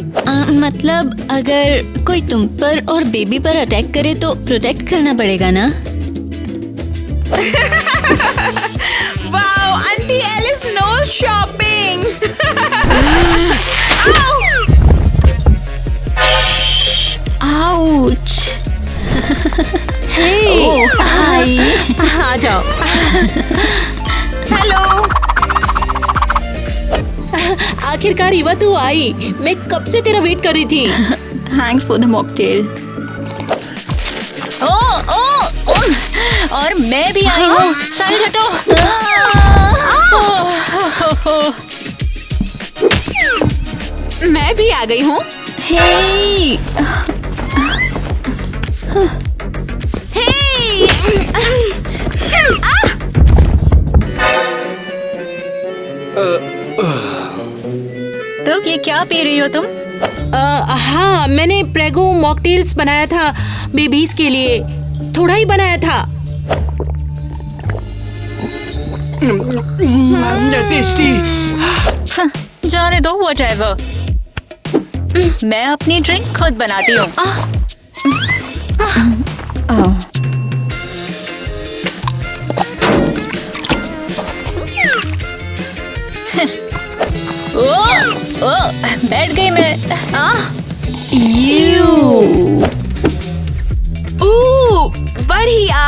मतलब अगर कोई तुम पर और बेबी पर अटैक करे तो प्रोटेक्ट करना पड़ेगा ना। Wow, aunty Alice knows shopping. Ouch. Hi, आ जाओ। हेलो। आखिरकार ईवा तू आई। मैं कब से तेरा वेट कर रही थी। Thanks for the mocktail. और मैं भी आई हूँ। साइड हटो। मैं भी आ गई हूँ। हे तो ये क्या पी रही हो तुम? हाँ, मैंने प्रेगो मॉकटेल्स बनाया था बेबीज के लिए। थोड़ा ही बनाया था। टेस्टी। जाने दो, व्हाटएवर। मैं अपनी ड्रिंक खुद बनाती हूँ। बैठ गई मैं। बढ़िया।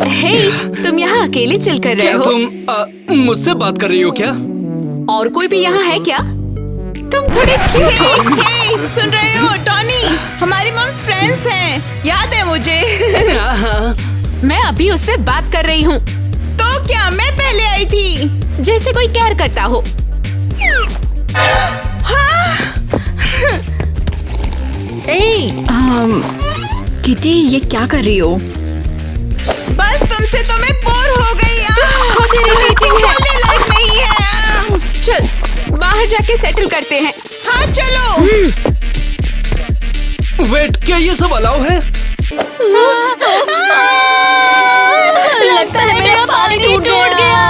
हे, तुम यहाँ अकेले चिल कर रहे क्या हो? तुम मुझसे बात कर रही हो क्या? और कोई भी यहाँ है क्या? तुम थोड़े क्यूट हो। हे, सुन रहे हो टॉनी? हमारी मम्स फ्रेंड्स हैं, याद है मुझे। मैं अभी उससे बात कर रही हूँ। तो क्या मैं पहले आई थी? जैसे कोई केयर करता हो। किटी, ये क्या कर रही हो? बस तुमसे तो मैं बोर हो गई। खुद इरिटेटिंग है। बोलने लायक नहीं है। चल, बाहर जाके सेटल करते हैं। हाँ चलो। वेट, क्या ये सब अलाउ है? लगता है मेरा पानी टूट गया।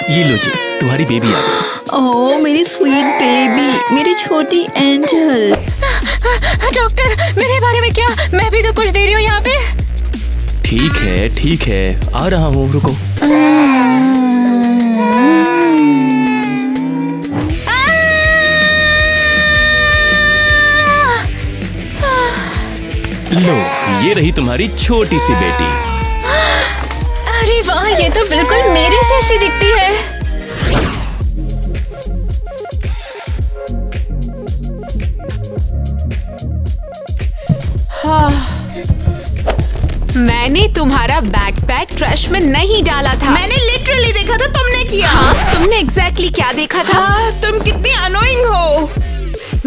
ये लो जी, तुम्हारी बेबी आ गई। ओह मेरी स्वीट बेबी, मेरी छोटी एंजल। डॉक्टर, मेरे बारे में क्या? मैं भी तो कुछ दे रही हूँ यहाँ पे। ठीक है, आ रहा हूँ, रुको। लो, ये रही तुम्हारी छोटी सी बेटी। अरे वाह, ये तो बिल्कुल मेरे जैसी दिखती है। मैंने तुम्हारा बैकपैक ट्रैश में नहीं डाला था। मैंने लिटरली देखा था, तुमने किया। हाँ, तुमने एग्जैक्टली क्या देखा था? हाँ, तुम कितनी अनोइंग हो।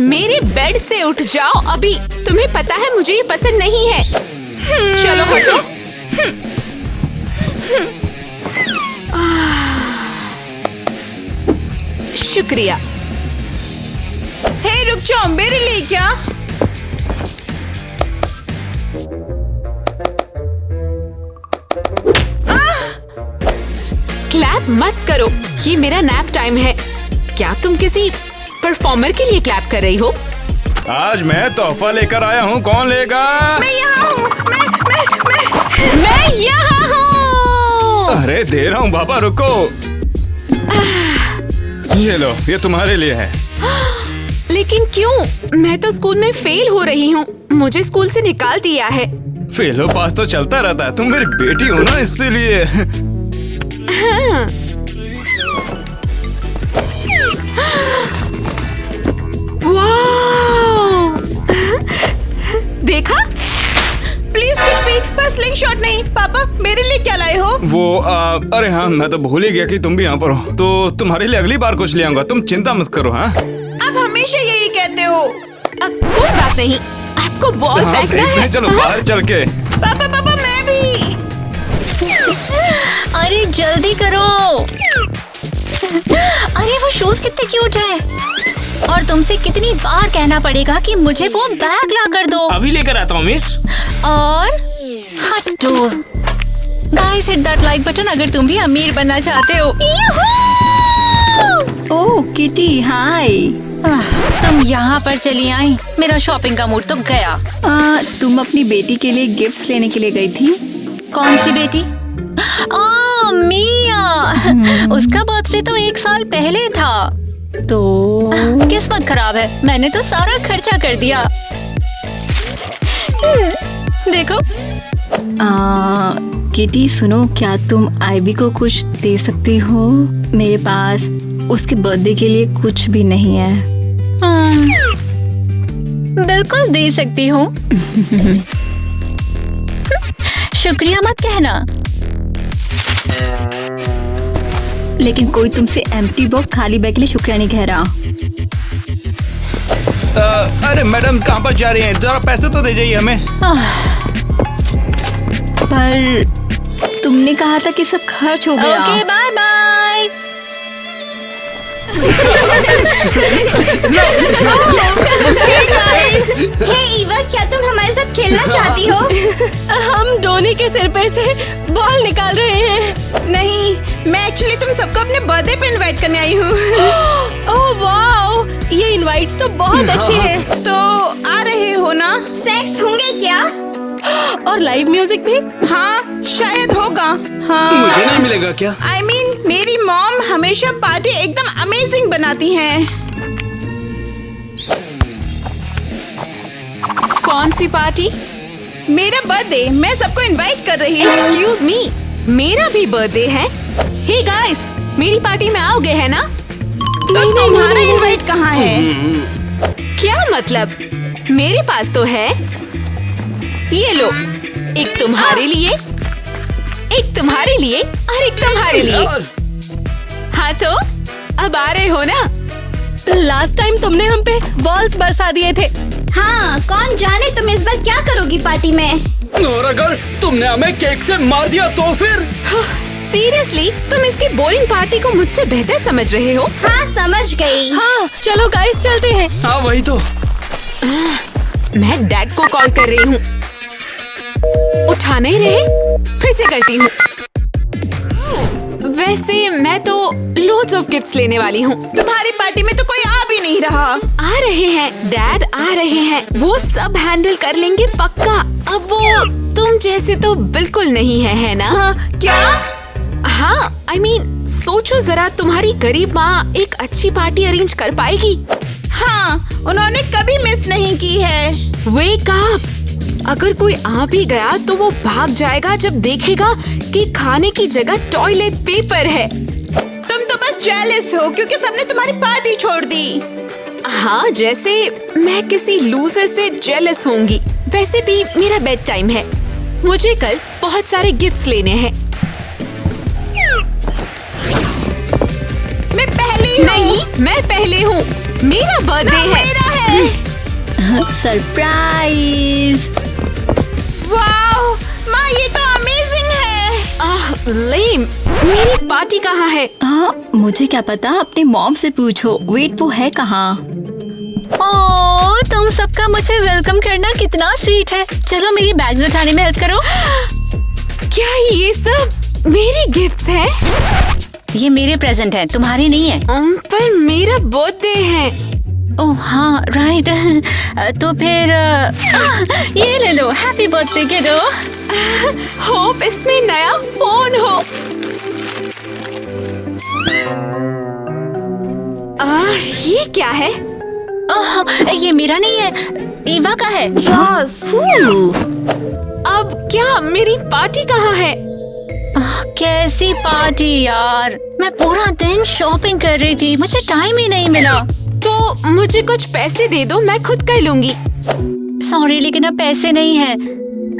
मेरे बेड से उठ जाओ अभी। तुम्हें पता है मुझे ये पसंद नहीं है। चलो हटो। शुक्रिया। हे रुक जाओ, मेरे लिए क्या? क्लैप मत करो, ये मेरा नैप टाइम है। क्या तुम किसी परफॉर्मर के लिए क्लैप कर रही हो? आज मैं तोहफा लेकर आया हूँ, कौन लेगा? मैं यहाँ हूँ। मैं यहाँ हूँ। अरे दे रहा हूँ बाबा, रुको। ये लो, ये तुम्हारे लिए है। लेकिन क्यों? मैं तो स्कूल में फेल हो रही हूँ। मुझे स्कूल से निकाल दिया है। फेल हो पास तो चलता रहता है। तुम मेरी बेटी हो ना, इसीलिए। हाँ। वाह! देखा? प्लीज कुछ भी, बस स्लिंग शॉट नहीं। पापा, मेरे लिए क्या लाए हो? वो अरे हाँ, मैं तो भूल ही गया कि तुम भी यहाँ पर हो। तो तुम्हारे लिए अगली बार कुछ ले आऊंगा, तुम चिंता मत करो। हाँ, आप हमेशा यही कहते हो। कोई बात नहीं, आपको बॉल फेंकना है। चलो बाहर चल के। पापा मैं भी। अरे जल्दी करो। अरे वो शूज कितने क्यूट है। और तुमसे कितनी बार कहना पड़ेगा कि मुझे वो बैग ला कर दो। अभी लेकर आता हूँ मिस। और हटो। Guys, hit that like button अगर तुम भी अमीर बनना चाहते हो। ओह किटी, हाय। तुम यहाँ पर चली आई, मेरा शॉपिंग का मूड तो गया। तुम अपनी बेटी के लिए गिफ्ट्स लेने के लिए गई थी? कौन सी बेटी? मिया, उसका बर्थडे तो 1 साल पहले था। तो किस्मत खराब है, मैंने तो सारा खर्चा कर दिया। देखो। किटी सुनो, क्या तुम आईवी को कुछ दे सकती हो? मेरे पास उसके बर्थडे के लिए कुछ भी नहीं है। बिल्कुल दे सकती हूँ। शुक्रिया मत कहना। लेकिन कोई तुमसे एम्प्टी बॉक्स, खाली बैग के लिए शुक्रिया नहीं कह रहा। अरे मैडम, कहाँ पर जा रही हैं? जरा पैसे तो दे जाइए हमें। पर तुमने कहा था कि सब खर्च हो गया। Okay, bye bye. Hey Eva, क्या तुम हमारे साथ खेलना चाहती हो? हम डोनी के सिर पे से बॉल निकाल रहे हैं। नहीं, मैं एक्चुअली तुम सबको अपने बर्थडे पे इनवाइट करने आई हूँ। ओह वाओ, ये इनवाइट्स तो बहुत अच्छे हैं। तो आ रहे हो ना? सेक्स होंगे क्या? और लाइव म्यूजिक भी? हाँ, शायद होगा। हाँ, मुझे नहीं मिलेगा क्या? I mean, मेरी मॉम हमेशा पार्टी एकदम अमेजिंग बनाती हैं। कौन सी पार्टी? मेरा बर्थडे, मैं सबको इनवाइट कर रही हूँ। एक्सक्यूज मी, मेरा भी बर्थडे है। हे गाइस, मेरी पार्टी में आओगे है ना? तो तुम्हारा इनवाइट कहाँ है? क्या मतलब? मेरे पास तो है। ये लो, एक तुम्हारे लिए, एक तुम्हारे लिए और एक तुम्हारे लिए। हाँ तो अब आ रहे हो ना? लास्ट टाइम तुमने हम पे बॉल्स बरसा दिए थे। हाँ, कौन जाने तुम इस बार क्या करोगी पार्टी में? और अगर तुमने हमें केक से मार दिया तो फिर? सीरियसली, तुम इसकी बोरिंग पार्टी को मुझसे बेहतर समझ रहे हो। हाँ, समझ गई। हाँ, चलो गाइस चलते हैं। हाँ वही तो। मैं डैड को कॉल कर रही हूँ। उठा नहीं रहे, फिर से करती हूँ। वैसे मैं तो लोड्स ऑफ गिफ्ट्स लेने वाली हूँ। तुम्हारी पार्टी में तो कोई आ भी नहीं रहा। आ रहे हैं, डैड आ रहे हैं। वो सब हैंडल कर लेंगे पक्का। अब वो तुम जैसे तो बिल्कुल नहीं है ना? हाँ, क्या? हाँ, I mean, सोचो जरा, तुम्हारी गरीब माँ एक अच्छी पार्टी अरेंज कर पाएगी? हाँ, उन्होंने कभी मिस नहीं की है। Wake up! अगर कोई आ भी गया तो वो भाग जाएगा जब देखेगा कि खाने की जगह टॉयलेट पेपर है। तुम तो बस जेलस हो क्योंकि सबने तुम्हारी पार्टी छोड़ दी। हाँ, जैसे मैं किसी लूजर से जेलस होंगी। वैसे भी मेरा बेड टाइम है, मुझे कल बहुत सारे गिफ्ट्स लेने हैं। मैं पहली हूँ। नहीं, मैं पहले हूँ। मेरा बर्थडे है। मेरा है। सरप्राइज! वाओ, माँ ये तो अमेजिंग है। लेम, मेरी पार्टी कहाँ है? मुझे क्या पता, अपनी मॉम से पूछो। वेट, वो है कहाँ? ओह, तुम सबका मुझे वेलकम करना कितना स्वीट है। चलो मेरी बैग्स उठाने में हेल्प करो। क्या ये सब मेरी गिफ्ट्स हैं? ये मेरे प्रेजेंट हैं, तुम्हारे नहीं है। पर मेरा बर्थडे है। ओह हाँ, राइट। तो फिर ये ले लो, हैप्पी बर्थडे किडो। होप इसमें नया फोन हो। ये क्या है? ये मेरा नहीं है, ईवा का है। अब क्या मेरी पार्टी कहाँ है? कैसी पार्टी यार, मैं पूरा दिन शॉपिंग कर रही थी, मुझे टाइम ही नहीं मिला। तो मुझे कुछ पैसे दे दो, मैं खुद कर लूंगी। सॉरी, लेकिन अब पैसे नहीं है।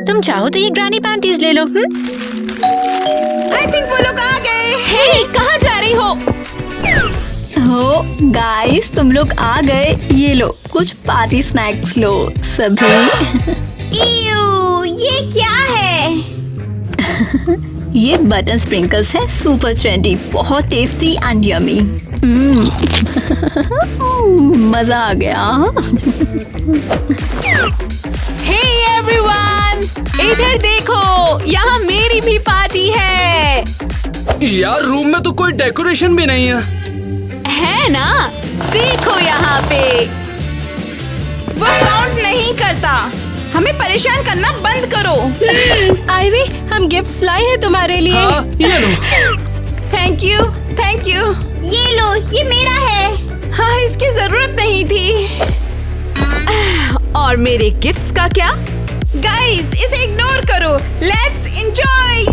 तुम चाहो तो ये ग्रानी पैंटीज ले लो। I think वो लोग आ गए। हे, कहाँ जा रही हो? गाइस, तुम लोग आ गए। ये लो, कुछ पार्टी स्नैक्स लो सभी। ये क्या है? ये बटन स्प्रिंकल्स है, सुपर ट्रेंडी, बहुत टेस्टी एंड यमी। मजा आ गया। हे एवरीवन, इधर देखो, यहाँ मेरी भी पार्टी है। यार, रूम में तो कोई डेकोरेशन भी नहीं है ना? देखो यहाँ पे। वो काउंट नहीं करता। हमें परेशान करना बंद करो। आईवी, हम गिफ्ट्स लाए हैं तुम्हारे लिए। हाँ, ये लो। Thank you, thank you. ये लो, ये मेरा है। हाँ, इसकी जरूरत नहीं थी। और मेरे गिफ्ट्स का क्या? गाइस, इसे इग्नोर करो। Let's enjoy.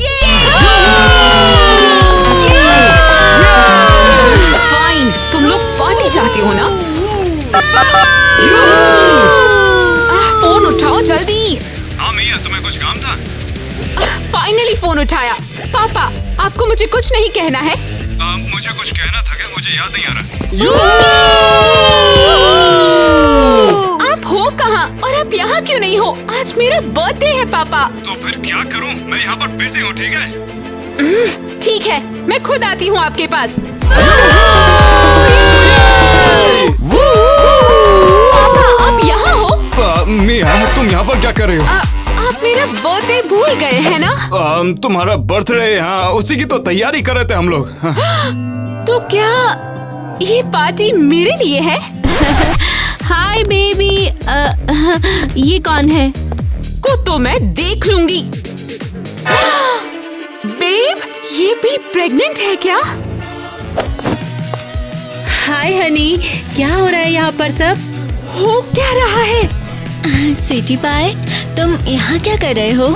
फाइन, तुम लोग पार्टी चाहते हो ना? फोन उठाओ जल्दी। हाँ मिया, तुम्हें कुछ काम था? फाइनली फोन उठाया। पापा, आपको मुझे कुछ नहीं कहना है? मुझे कुछ कहना था क्या? मुझे याद नहीं आ रहा। आप हो कहाँ और आप यहाँ क्यों नहीं हो? आज मेरा बर्थडे है पापा। तो फिर क्या करूँ? मैं यहाँ पर बिजी हूँ, ठीक है? ठीक है, मैं खुद आती हूँ आपके पास। पापा, आप यहाँ हो? मिया, तुम यहाँ पर क्या कर रहे हो? आप मेरा बर्थडे भूल गए हैं ना? तुम्हारा बर्थडे, हाँ, उसी की तो तैयारी कर रहे थे हम लोग। हाँ। तो क्या ये पार्टी मेरे लिए है? हाय बेबी, ये कौन है? को तो मैं देख लूंगी। बेब, ये भी प्रेग्नेंट है क्या? हाय हनी, क्या हो रहा है यहाँ पर सब? हो क्या रहा है? स्वीटी पाई, तुम यहाँ क्या कर रहे हो?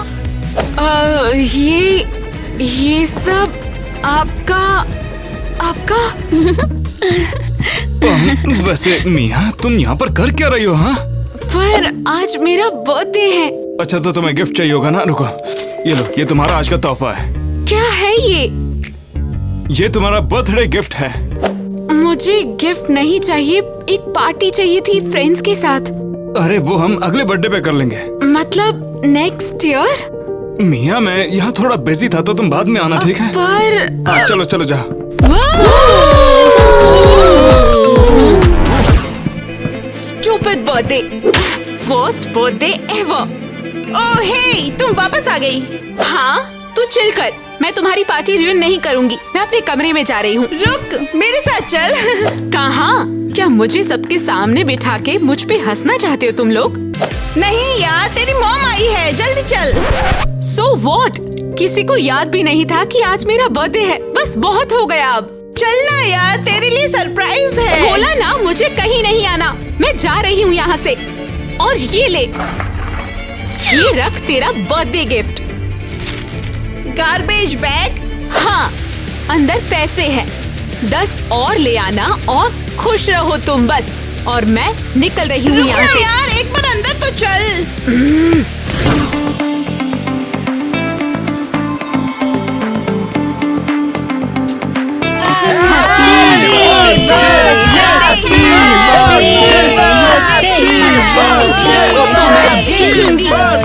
ये सब आपका वैसे मिया, तुम यहाँ पर कर क्या रही हो? हाँ, पर आज मेरा बर्थडे है। अच्छा, तो तुम्हें गिफ्ट चाहिए होगा ना? रुको, ये लो, ये तुम्हारा आज का तोहफा है। क्या है ये? ये तुम्हारा बर्थडे गिफ्ट है। मुझे गिफ्ट नहीं चाहिए, एक पार्टी चाहिए थी फ्रेंड्स के साथ। अरे वो हम अगले बर्थडे पे कर लेंगे। मतलब नेक्स्ट ईयर? मिया, मैं यहाँ थोड़ा बिजी था, तो तुम बाद में आना, ठीक है? पर हाँ, चलो चलो जाओ। Stupid birthday, first birthday ever. Oh hey, तुम वापस आ गई। हाँ, तू चिल कर, मैं तुम्हारी पार्टी रुइन नहीं करूंगी। मैं अपने कमरे में जा रही हूँ। रुक, मेरे साथ चल। कहाँ? क्या मुझे सबके सामने बिठा के मुझ पे हंसना चाहते हो तुम लोग? नहीं यार, तेरी मॉम आई है, जल्दी चल। So what? किसी को याद भी नहीं था कि आज मेरा बर्थडे है। बस बहुत हो गया अब। चलना यार, तेरे लिए सरप्राइज है। बोला ना, मुझे कहीं नहीं आना। मैं जा रही हूँ यहाँ से। और ये ले, ये रख तेरा बर्थडे गिफ्ट। Garbage bag? हाँ, अंदर पैसे हैं। 10 और ले आना और खुश रहो तुम बस। और मैं निकल रही हूँ यहाँ से। यार, एक बार अंदर तो चल।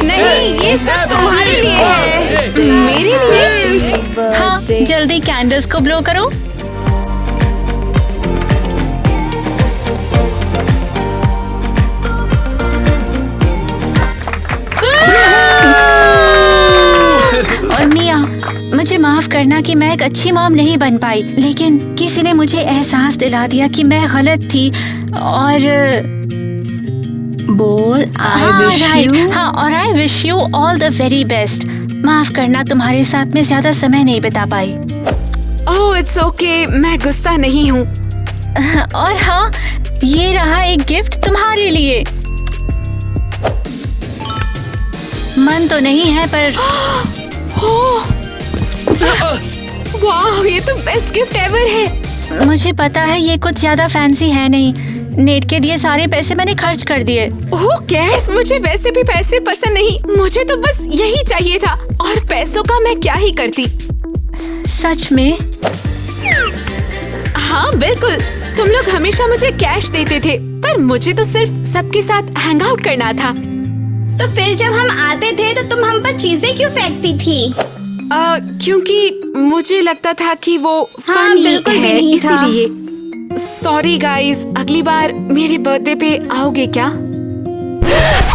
नहीं, ये सब तुम्हारे लिए है। मेरे लिए? हाँ, जल्दी कैंडल्स को ब्लो करो। और मिया, मुझे माफ करना कि मैं एक अच्छी मॉम नहीं बन पाई, लेकिन किसी ने मुझे एहसास दिला दिया कि मैं गलत थी। और बोल, और I wish you all the very best. माफ करना, तुम्हारे साथ में ज्यादा समय नहीं बिता पाई। ओह, इट्स ओके, मैं गुस्सा नहीं हूँ। और हाँ, ये रहा एक गिफ्ट तुम्हारे लिए। मन तो नहीं है पर वाह, ये तो बेस्ट गिफ्ट एवर है। मुझे पता है ये कुछ ज्यादा फैंसी है नहीं। नेट के दिए सारे पैसे मैंने खर्च कर दिए। ओह कैट्स, मुझे वैसे भी पैसे पसंद नहीं। मुझे तो बस यही चाहिए था, और पैसों का मैं क्या ही करती। सच में? हाँ बिल्कुल, तुम लोग हमेशा मुझे कैश देते थे, पर मुझे तो सिर्फ सबके साथ हैंग आउट करना था। तो फिर जब हम आते थे तो तुम हम पर चीजें क्यों फेंकती थी? क्योंकि मुझे लगता था कि वो हाँ, फनी बिल्कुल भी है, नहीं था। इसीलिए। सॉरी गाइस, अगली बार मेरे बर्थडे पे आओगे क्या?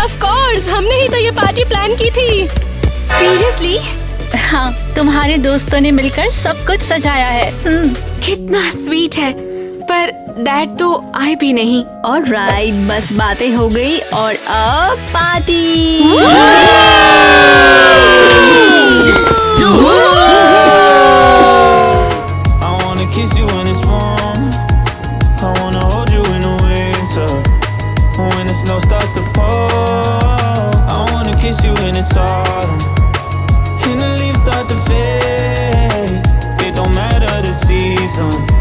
ऑफ कोर्स, हमने ही तो ये पार्टी प्लान की थी। सीरियसली? हाँ, तुम्हारे दोस्तों ने मिलकर सब कुछ सजाया है। कितना स्वीट है, पर डैड तो आए भी नहीं। और राइट, बस बातें हो गई और अब party. I wanna kiss you when it's warm. I wanna hold you in the winter. When the snow starts to fall. I wanna kiss you when it's autumn. And the leaves start to fade. It don't matter the season.